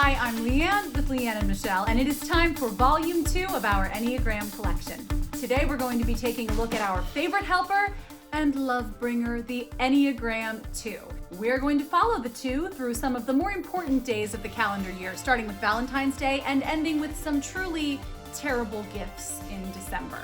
Hi, I'm Leeann with Leeann and Michelle, and it is time for Volume 2 of our Enneagram collection. Today we're going to be taking a look at our favorite helper and love bringer, the Enneagram 2. We're going to follow the two through some of the more important days of the calendar year, starting with Valentine's Day and ending with some truly terrible gifts in December.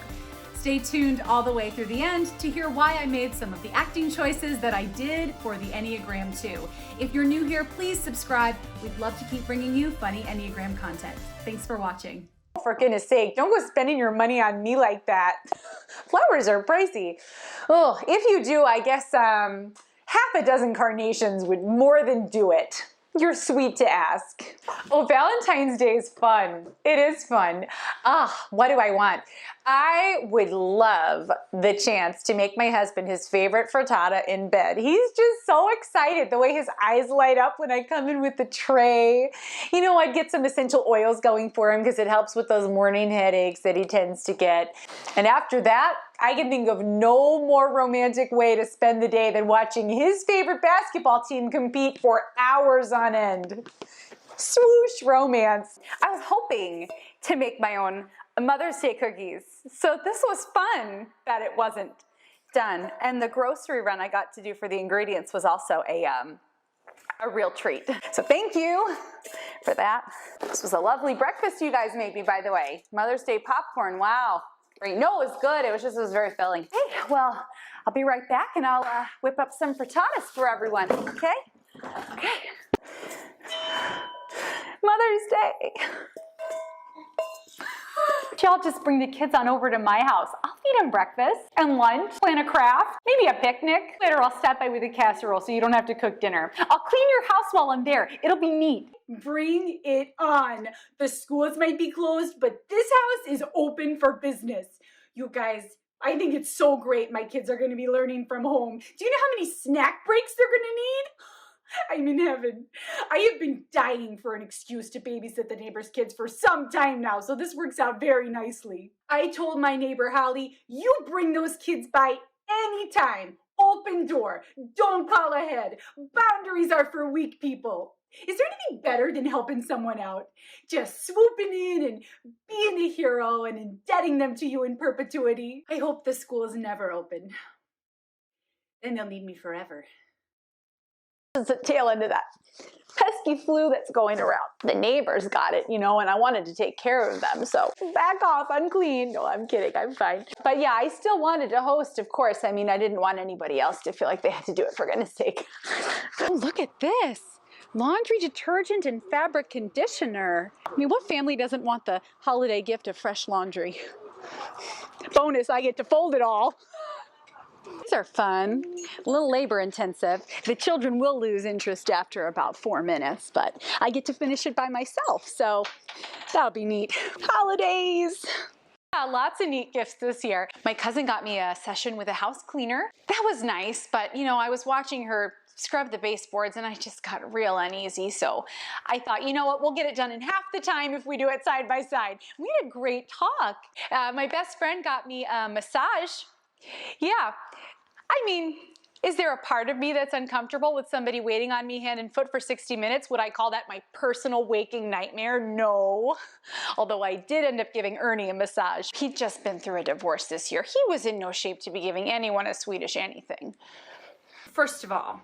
Stay tuned all the way through the end to hear why I made some of the acting choices that I did for the Enneagram 2. If you're new here, please subscribe. We'd love to keep bringing you funny Enneagram content. Thanks for watching. For goodness sake, don't go spending your money on me like that. Flowers are pricey. Oh, if you do, I guess half a dozen carnations would more than do it. You're sweet to ask. Oh, Valentine's Day is fun. It is fun. What do I want? I would love the chance to make my husband his favorite frittata in bed. He's just so excited, the way his eyes light up when I come in with the tray. You know, I'd get some essential oils going for him because it helps with those morning headaches that he tends to get. And after that, I can think of no more romantic way to spend the day than watching his favorite basketball team compete for hours on end. Swoosh romance. I was hoping to make my own Mother's Day cookies, so this was fun that it wasn't done. And the grocery run I got to do for the ingredients was also a real treat. So thank you for that. This was a lovely breakfast you guys made me, by the way. Mother's Day popcorn, wow. Great. No, it was good. It was very filling. Hey, well, I'll be right back and I'll whip up some frittatas for everyone, okay? Okay. Mother's Day. Y'all just bring the kids on over to my house. I'll feed them breakfast and lunch, plan a craft, maybe a picnic. Later I'll stop by with a casserole so you don't have to cook dinner. I'll clean your house while I'm there. It'll be neat. Bring it on. The schools might be closed, but this house is open for business. You guys, I think it's so great my kids are going to be learning from home. Do you know how many snack breaks they're going to need? I'm in heaven. I have been dying for an excuse to babysit the neighbor's kids for some time now, so this works out very nicely. I told my neighbor Holly, you bring those kids by anytime. Open door. Don't call ahead. Boundaries are for weak people. Is there anything better than helping someone out? Just swooping in and being a hero and indebting them to you in perpetuity. I hope the schools never open. Then they'll need me forever. This is the tail end of that pesky flu that's going around. The neighbors got it, you know, and I wanted to take care of them, so back off, unclean. No, I'm kidding, I'm fine. But yeah, I still wanted to host, of course. I mean, I didn't want anybody else to feel like they had to do it, for goodness sake. Oh, look at this. Laundry detergent and fabric conditioner. I mean, what family doesn't want the holiday gift of fresh laundry? Bonus, I get to fold it all. These are fun, a little labor intensive. The children will lose interest after about 4 minutes, but I get to finish it by myself, so that'll be neat. Holidays! Yeah, lots of neat gifts this year. My cousin got me a session with a house cleaner. That was nice, but you know, I was watching her scrub the baseboards and I just got real uneasy, so I thought, you know what, we'll get it done in half the time if we do it side by side. We had a great talk. My best friend got me a massage. Yeah, I mean, is there a part of me that's uncomfortable with somebody waiting on me hand and foot for 60 minutes? Would I call that my personal waking nightmare? No. Although I did end up giving Ernie a massage. He'd just been through a divorce this year. He was in no shape to be giving anyone a Swedish anything. First of all,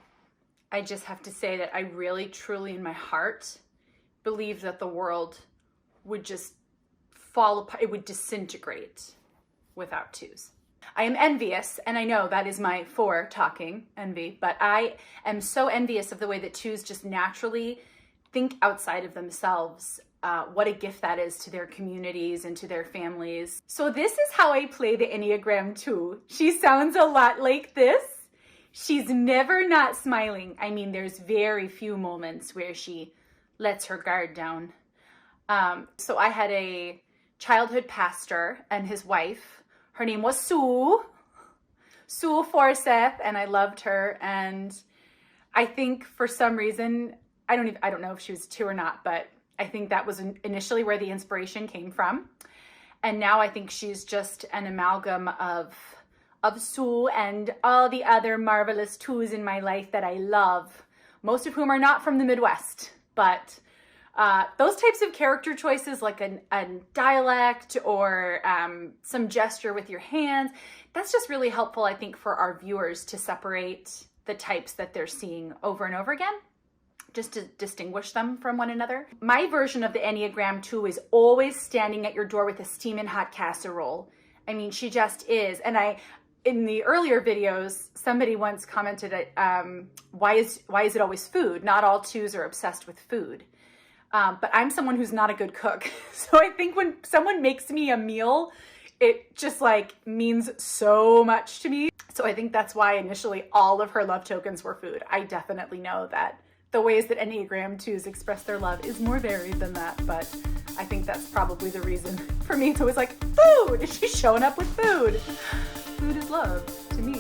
I just have to say that I really, truly in my heart believe that the world would just fall apart. It would disintegrate without twos. I am envious, and I know that is my talking envy, but I am so envious of the way that twos just naturally think outside of themselves. What a gift that is to their communities and to their families. So this is how I play the Enneagram 2. She sounds a lot like this. She's never not smiling. I mean, there's very few moments where she lets her guard down. So I had a childhood pastor and his wife. Her name was Sue Forsyth, and I loved her. And I think for some reason, I don't know if she was 2 or not, but I think that was initially where the inspiration came from. And now I think she's just an amalgam of Sue and all the other marvelous twos in my life that I love, most of whom are not from the Midwest, but Those types of character choices, like a dialect or some gesture with your hands, that's just really helpful, I think, for our viewers to separate the types that they're seeing over and over again, just to distinguish them from one another. My version of the Enneagram 2 is always standing at your door with a steaming hot casserole. I mean, she just is. And in the earlier videos, somebody once commented, why is it always food? Not all 2s are obsessed with food. But I'm someone who's not a good cook. So I think when someone makes me a meal, it just like means so much to me. So I think that's why initially all of her love tokens were food. I definitely know that the ways that Enneagram 2s express their love is more varied than that, but I think that's probably the reason for me. It's always like, food! She's showing up with food. Food is love to me.